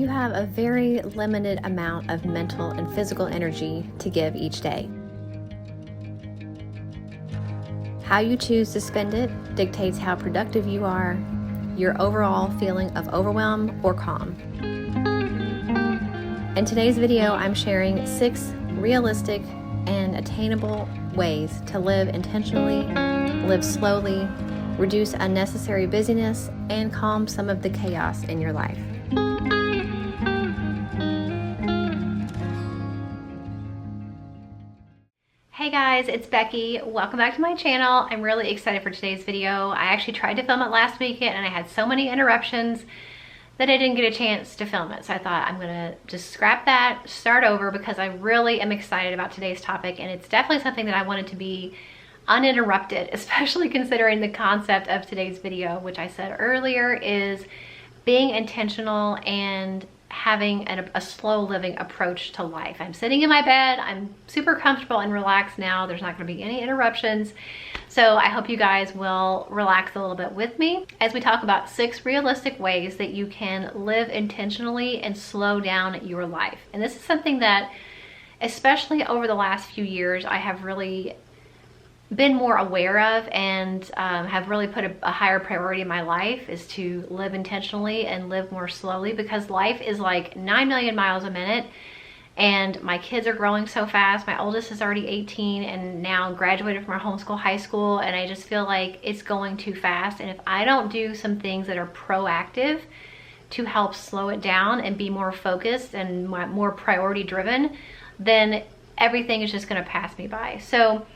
You have a very limited amount of mental and physical energy to give each day. How you choose to spend it dictates how productive you are, your overall feeling of overwhelm or calm. In today's video, I'm sharing 6 realistic and attainable ways to live intentionally, live slowly, reduce unnecessary busyness, and calm some of the chaos in your life. Hey guys, it's Becky. Welcome back to my channel. I'm really excited for today's video. I actually tried to film it last weekend and I had so many interruptions that I didn't get a chance to film it. So I thought I'm gonna just scrap that, start over, because I really am excited about today's topic, and it's definitely something that I wanted to be uninterrupted, especially considering the concept of today's video, which I said earlier is being intentional and having a slow living approach to life. I'm sitting in my bed, I'm super comfortable and relaxed now. There's not gonna be any interruptions. So I hope you guys will relax a little bit with me as we talk about 6 realistic ways that you can live intentionally and slow down your life. And this is something that, especially over the last few years, I have really been more aware of and have really put a higher priority in my life, is to live intentionally and live more slowly, because life is like 9 million miles a minute and my kids are growing so fast. My oldest is already 18 and now graduated from our homeschool high school, and I just feel like it's going too fast. And if I don't do some things that are proactive to help slow it down and be more focused and more priority driven, then everything is just going to pass me by. So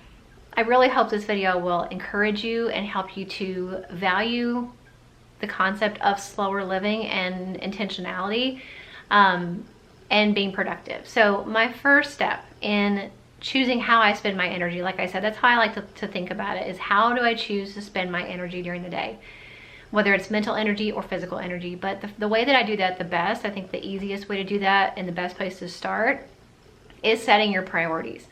I really hope this video will encourage you and help you to value the concept of slower living and intentionality and being productive. So my first step in choosing how I spend my energy, like I said, that's how I like to think about it, is how do I choose to spend my energy during the day? Whether it's mental energy or physical energy. But the way that I do that the best, I think the easiest way to do that and the best place to start is setting your priorities.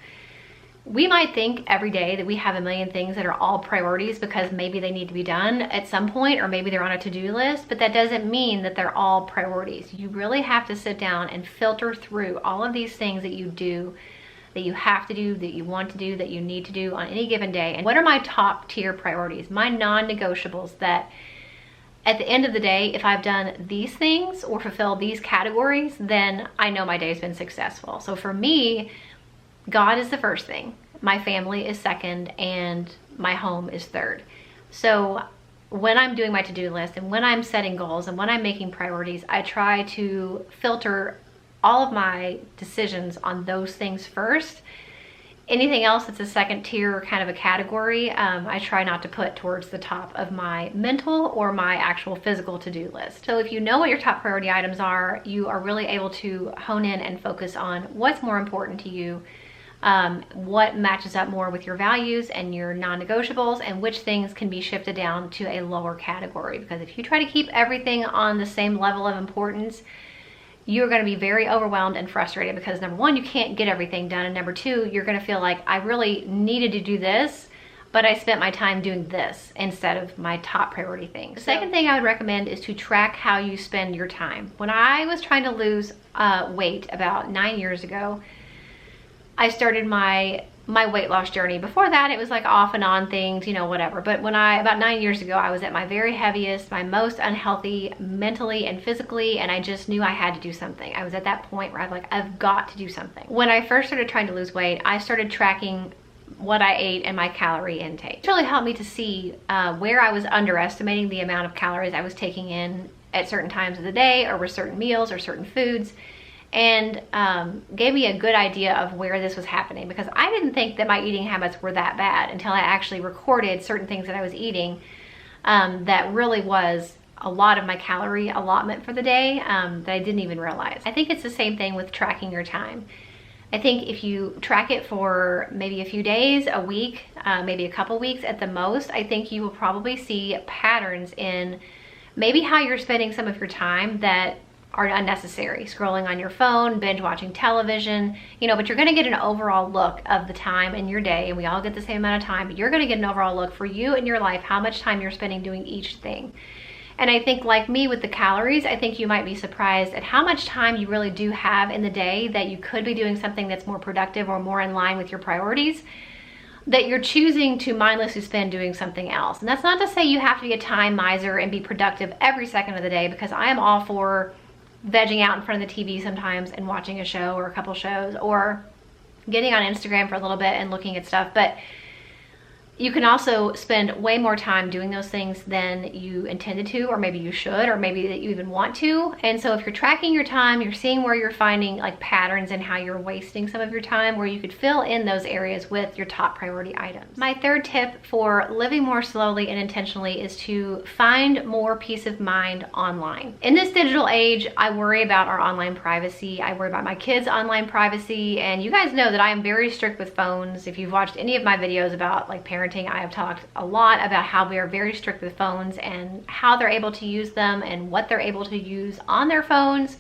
We might think every day that we have a million things that are all priorities because maybe they need to be done at some point, or maybe they're on a to-do list, but that doesn't mean that they're all priorities. You really have to sit down and filter through all of these things that you do, that you have to do, that you want to do, that you need to do on any given day. And what are my top tier priorities, my non-negotiables, that at the end of the day, if I've done these things or fulfilled these categories, then I know my day's been successful. So for me, God is the first thing, my family is second, and my home is third. So when I'm doing my to-do list and when I'm setting goals and when I'm making priorities, I try to filter all of my decisions on those things first. Anything else that's a second tier kind of a category, I try not to put towards the top of my mental or my actual physical to-do list. So if you know what your top priority items are, you are really able to hone in and focus on what's more important to you, what matches up more with your values and your non-negotiables, and which things can be shifted down to a lower category. Because if you try to keep everything on the same level of importance, you're going to be very overwhelmed and frustrated, because number one, you can't get everything done, and number two, you're going to feel like, I really needed to do this, but I spent my time doing this instead of my top priority thing. The second thing I would recommend is to track how you spend your time. When I was trying to lose weight about 9 years ago, I started my weight loss journey. Before that, it was like off and on things, you know, whatever. But about 9 years ago, I was at my very heaviest, my most unhealthy mentally and physically, and I just knew I had to do something. I was at that point where I was like, I've got to do something. When I first started trying to lose weight, I started tracking what I ate and my calorie intake. It really helped me to see where I was underestimating the amount of calories I was taking in at certain times of the day, or with certain meals or certain foods, and gave me a good idea of where this was happening, because I didn't think that my eating habits were that bad until I actually recorded certain things that I was eating that really was a lot of my calorie allotment for the day that I didn't even realize. I think it's the same thing with tracking your time. I think if you track it for maybe a few days, a week, maybe a couple weeks at the most, I think you will probably see patterns in maybe how you're spending some of your time that are unnecessary, scrolling on your phone, binge watching television, you know, but you're gonna get an overall look of the time in your day, and we all get the same amount of time, but you're gonna get an overall look for you in your life, how much time you're spending doing each thing. And I think, like me with the calories, I think you might be surprised at how much time you really do have in the day that you could be doing something that's more productive or more in line with your priorities, that you're choosing to mindlessly spend doing something else. And that's not to say you have to be a time miser and be productive every second of the day, because I am all for vegging out in front of the TV sometimes and watching a show or a couple shows, or getting on Instagram for a little bit and looking at stuff. But you can also spend way more time doing those things than you intended to, or maybe you should, or maybe that you even want to. And so if you're tracking your time, you're seeing where you're finding like patterns and how you're wasting some of your time, where you could fill in those areas with your top priority items. My third tip for living more slowly and intentionally is to find more peace of mind online. In this digital age, I worry about our online privacy. I worry about my kids' online privacy. And you guys know that I am very strict with phones. If you've watched any of my videos about like parenting, I have talked a lot about how we are very strict with phones and how they're able to use them and what they're able to use on their phones.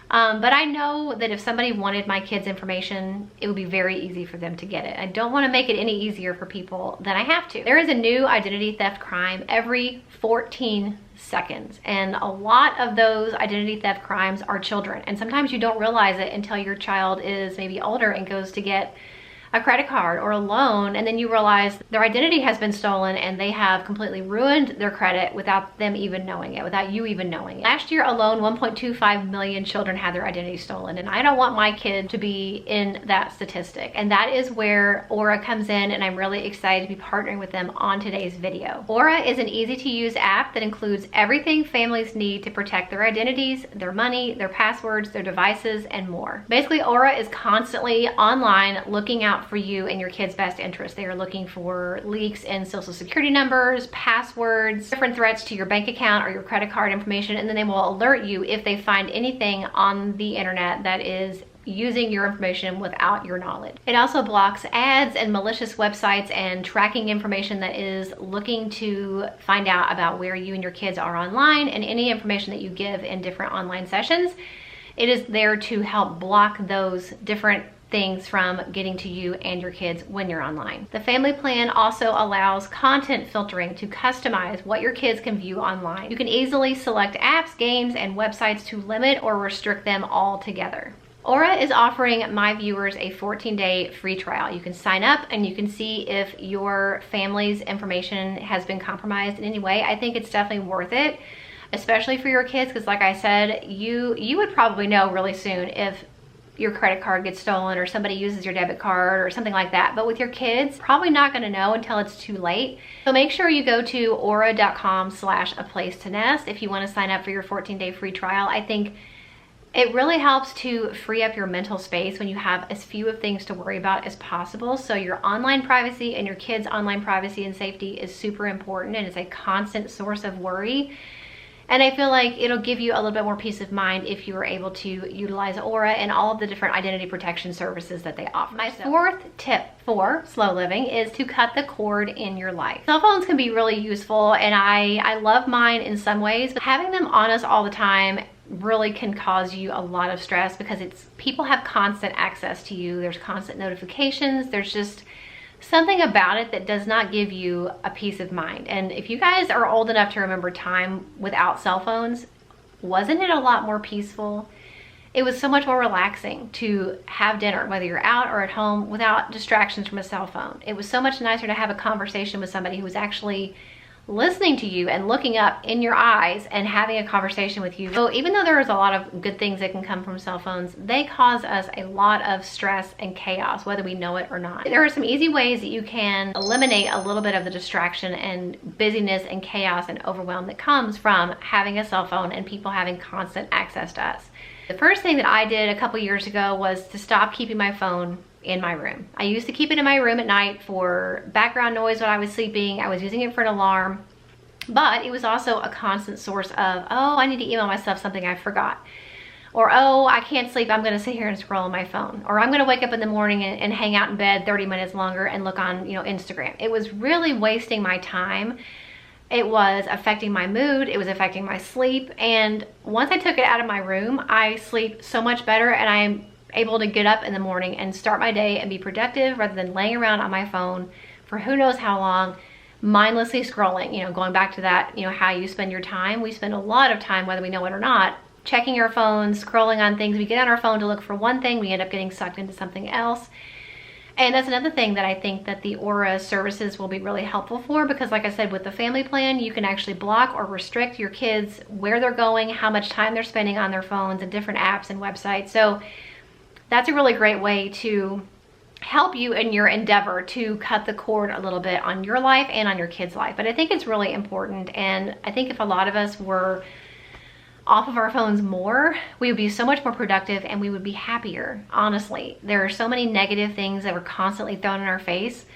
But I know that if somebody wanted my kids' information, it would be very easy for them to get it. I don't want to make it any easier for people than I have to. There is a new identity theft crime every 14 seconds. And a lot of those identity theft crimes are children. And sometimes you don't realize it until your child is maybe older and goes to get a credit card or a loan, and then you realize their identity has been stolen and they have completely ruined their credit without them even knowing it, without you even knowing it. Last year alone, 1.25 million children had their identity stolen, and I don't want my kid to be in that statistic. And that is where Aura comes in, and I'm really excited to be partnering with them on today's video. Aura is an easy to use app that includes everything families need to protect their identities, their money, their passwords, their devices, and more. Basically, Aura is constantly online looking out for you and your kids' best interest. They are looking for leaks in social security numbers, passwords, different threats to your bank account or your credit card information, and then they will alert you if they find anything on the internet that is using your information without your knowledge. It also blocks ads and malicious websites and tracking information that is looking to find out about where you and your kids are online, and any information that you give in different online sessions. It is there to help block those different things from getting to you and your kids when you're online. The family plan also allows content filtering to customize what your kids can view online. You can easily select apps, games, and websites to limit or restrict them altogether. Aura is offering my viewers a 14-day free trial. You can sign up and you can see if your family's information has been compromised in any way. I think it's definitely worth it, especially for your kids, because like I said, you would probably know really soon if your credit card gets stolen or somebody uses your debit card or something like that. But with your kids, probably not going to know until it's too late. So make sure you go to aura.com/aplacetonest if you want to sign up for your 14-day free trial. I think it really helps to free up your mental space when you have as few of things to worry about as possible. So your online privacy and your kids' online privacy and safety is super important, and it's a constant source of worry. And I feel like it'll give you a little bit more peace of mind if you are able to utilize Aura and all of the different identity protection services that they offer. My fourth tip for slow living is to cut the cord in your life. Cell phones can be really useful, and I love mine in some ways, but having them on us all the time really can cause you a lot of stress, because people have constant access to you. There's constant notifications. There's just something about it that does not give you a peace of mind. And if you guys are old enough to remember time without cell phones, wasn't it a lot more peaceful? It was so much more relaxing to have dinner, whether you're out or at home, without distractions from a cell phone. It was so much nicer to have a conversation with somebody who was actually listening to you and looking up in your eyes and having a conversation with you. So even though there is a lot of good things that can come from cell phones, they cause us a lot of stress and chaos, whether we know it or not. There are some easy ways that you can eliminate a little bit of the distraction and busyness and chaos and overwhelm that comes from having a cell phone and people having constant access to us. The first thing that I did a couple years ago was to stop keeping my phone in my room. I used to keep it in my room at night for background noise when I was sleeping. I was using it for an alarm, but it was also a constant source of, oh, I need to email myself something I forgot. Or, oh, I can't sleep, I'm gonna sit here and scroll on my phone. Or I'm gonna wake up in the morning and hang out in bed 30 minutes longer and look on, Instagram. It was really wasting my time. It was affecting my mood, it was affecting my sleep. And once I took it out of my room, I sleep so much better, and I'm able to get up in the morning and start my day and be productive rather than laying around on my phone for who knows how long, mindlessly scrolling, going back to that, how you spend your time. We spend a lot of time, whether we know it or not, checking our phones, scrolling on things. We get on our phone to look for one thing, we end up getting sucked into something else. And that's another thing that I think that the Aura services will be really helpful for, because like I said, with the family plan, you can actually block or restrict your kids where they're going, how much time they're spending on their phones and different apps and websites. So that's a really great way to help you in your endeavor to cut the cord a little bit on your life and on your kids' life. But I think it's really important, and I think if a lot of us were off of our phones more, we would be so much more productive and we would be happier. Honestly, there are so many negative things that were constantly thrown in our face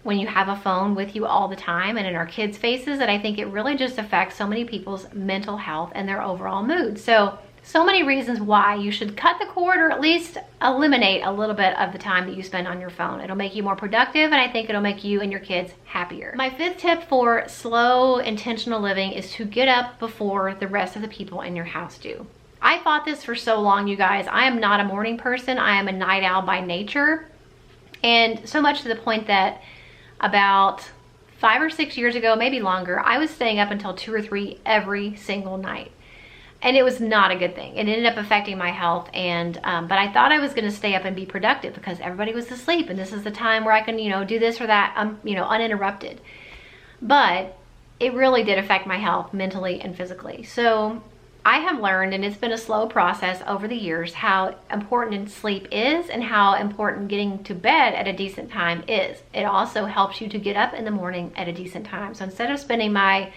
when you have a phone with you all the time, and in our kids' faces, that I think it really just affects so many people's mental health and their overall mood. So many reasons why you should cut the cord, or at least eliminate a little bit of the time that you spend on your phone. It'll make you more productive, and I think it'll make you and your kids happier. My 5th tip for slow, intentional living is to get up before the rest of the people in your house do. I fought this for so long, you guys. I am not a morning person. I am a night owl by nature. And so much to the point that about 5 or 6 years ago, maybe longer, I was staying up until 2 or 3 every single night. And it was not a good thing. It ended up affecting my health, and but I thought I was going to stay up and be productive because everybody was asleep, and this is the time where I can, do this or that, uninterrupted. But it really did affect my health mentally and physically. So I have learned, and it's been a slow process over the years, how important sleep is and how important getting to bed at a decent time is. It also helps you to get up in the morning at a decent time. So instead of spending my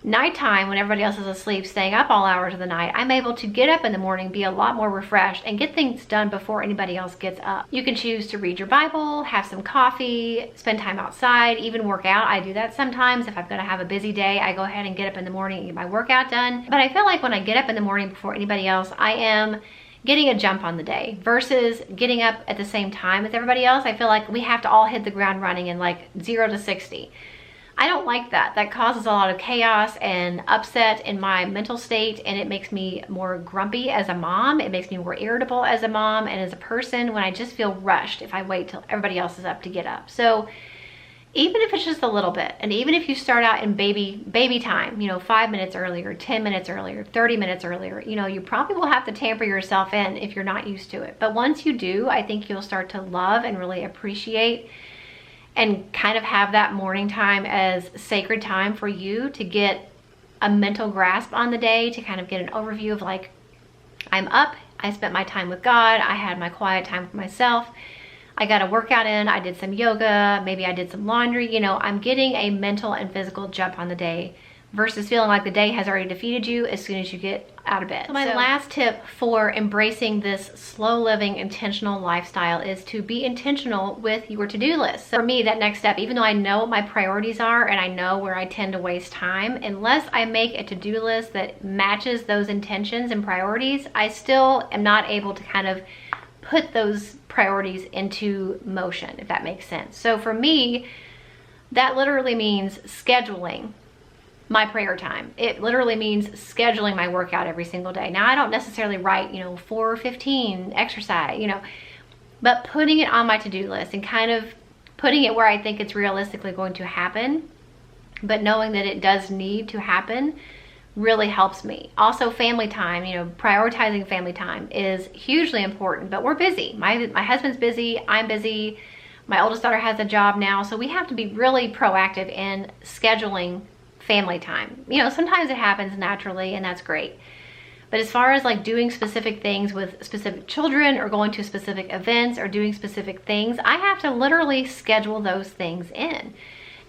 nighttime when everybody else is asleep staying up all hours of the night, I'm able to get up in the morning, be a lot more refreshed, and get things done before anybody else gets up. You can choose to read your Bible, have some coffee, spend time outside, even work out. I do that sometimes. If I'm going to have a busy day, I go ahead and get up in the morning and get my workout done. But I feel like when I get up in the morning before anybody else, I am getting a jump on the day versus getting up at the same time as everybody else. I feel like we have to all hit the ground running in like 0 to 60. I don't like that. That causes a lot of chaos and upset in my mental state, and it makes me more grumpy as a mom. It makes me more irritable as a mom and as a person when I just feel rushed if I wait till everybody else is up to get up. So even if it's just a little bit, and even if you start out in baby time, 5 minutes earlier, 10 minutes earlier, 30 minutes earlier, you probably will have to tamper yourself in if you're not used to it. But once you do, I think you'll start to love and really appreciate and kind of have that morning time as sacred time for you to get a mental grasp on the day, to kind of get an overview of like, I'm up, I spent my time with God, I had my quiet time with myself, I got a workout in, I did some yoga, maybe I did some laundry, I'm getting a mental and physical jump on the day versus feeling like the day has already defeated you as soon as you get out of bed. So my last tip for embracing this slow living intentional lifestyle is to be intentional with your to-do list. So for me, that next step, even though I know what my priorities are and I know where I tend to waste time, unless I make a to-do list that matches those intentions and priorities, I still am not able to kind of put those priorities into motion, if that makes sense. So for me, that literally means scheduling my prayer time. It literally means scheduling my workout every single day. Now, I don't necessarily write, 4:15 exercise, but putting it on my to-do list and kind of putting it where I think it's realistically going to happen, but knowing that it does need to happen really helps me. Also, family time, prioritizing family time is hugely important, but we're busy. My husband's busy, I'm busy, my oldest daughter has a job now, so we have to be really proactive in scheduling family time. Sometimes it happens naturally, and that's great. But as far as like doing specific things with specific children or going to specific events or doing specific things, I have to literally schedule those things in.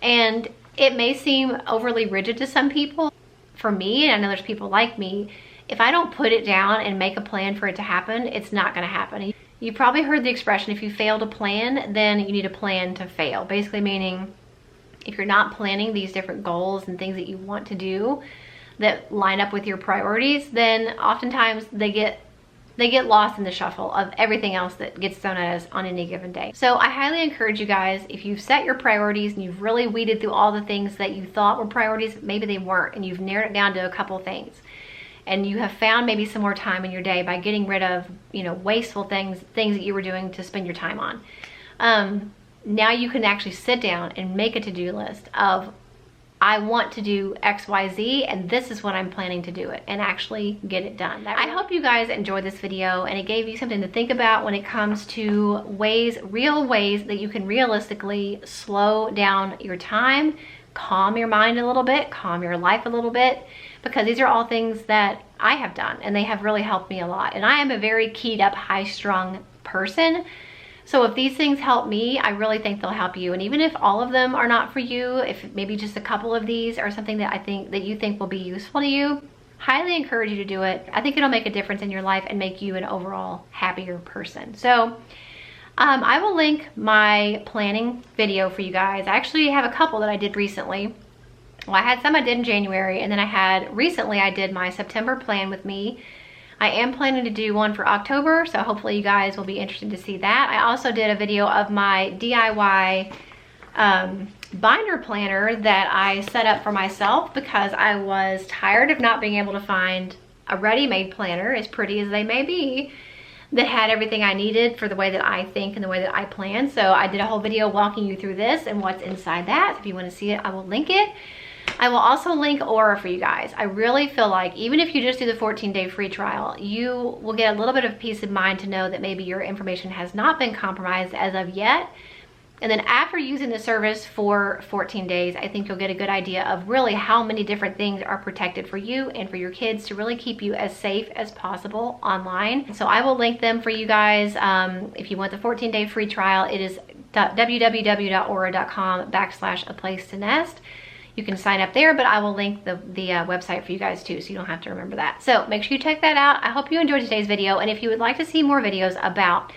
And it may seem overly rigid to some people. For me, and I know there's people like me, if I don't put it down and make a plan for it to happen, it's not going to happen. You probably heard the expression, if you fail to plan, then you need a plan to fail. Basically meaning, if you're not planning these different goals and things that you want to do that line up with your priorities, then oftentimes they get lost in the shuffle of everything else that gets thrown at us on any given day. So I highly encourage you guys, if you've set your priorities and you've really weeded through all the things that you thought were priorities, maybe they weren't, and you've narrowed it down to a couple things, and you have found maybe some more time in your day by getting rid of, wasteful things that you were doing to spend your time on. Now you can actually sit down and make a to-do list of I want to do XYZ, and this is when I'm planning to do it and actually get it done. I hope you guys enjoyed this video and it gave you something to think about when it comes to ways, real ways that you can realistically slow down your time, calm your mind a little bit, calm your life a little bit, because these are all things that I have done and they have really helped me a lot. And I am a very keyed up, high-strung person. So if these things help me, I really think they'll help you. And even if all of them are not for you, if maybe just a couple of these are something that I think that you think will be useful to you, highly encourage you to do it. I think it'll make a difference in your life and make you an overall happier person. So I will link my planning video for you guys. I actually have a couple that I did recently. Well, I had some I did in January, and then recently I did my September plan with me. I am planning to do one for October, so hopefully you guys will be interested to see that. I also did a video of my DIY binder planner that I set up for myself because I was tired of not being able to find a ready-made planner, as pretty as they may be, that had everything I needed for the way that I think and the way that I plan. So I did a whole video walking you through this and what's inside that. If you want to see it, I will link it. I will also link Aura for you guys. I really feel like even if you just do the 14-day free trial, you will get a little bit of peace of mind to know that maybe your information has not been compromised as of yet. And then after using the service for 14 days, I think you'll get a good idea of really how many different things are protected for you and for your kids to really keep you as safe as possible online. So I will link them for you guys. If you want the 14-day free trial, it is www.aura.com/aplacetonest. You can sign up there, but I will link the website for you guys too, so you don't have to remember that. So make sure you check that out. I hope you enjoyed today's video, and if you would like to see more videos about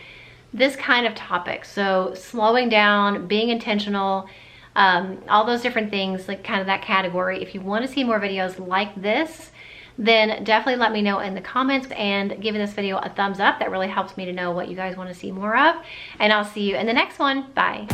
this kind of topic, so slowing down, being intentional, all those different things, like kind of that category, if you want to see more videos like this, then definitely let me know in the comments and give this video a thumbs up. That really helps me to know what you guys want to see more of, and I'll see you in the next one. Bye.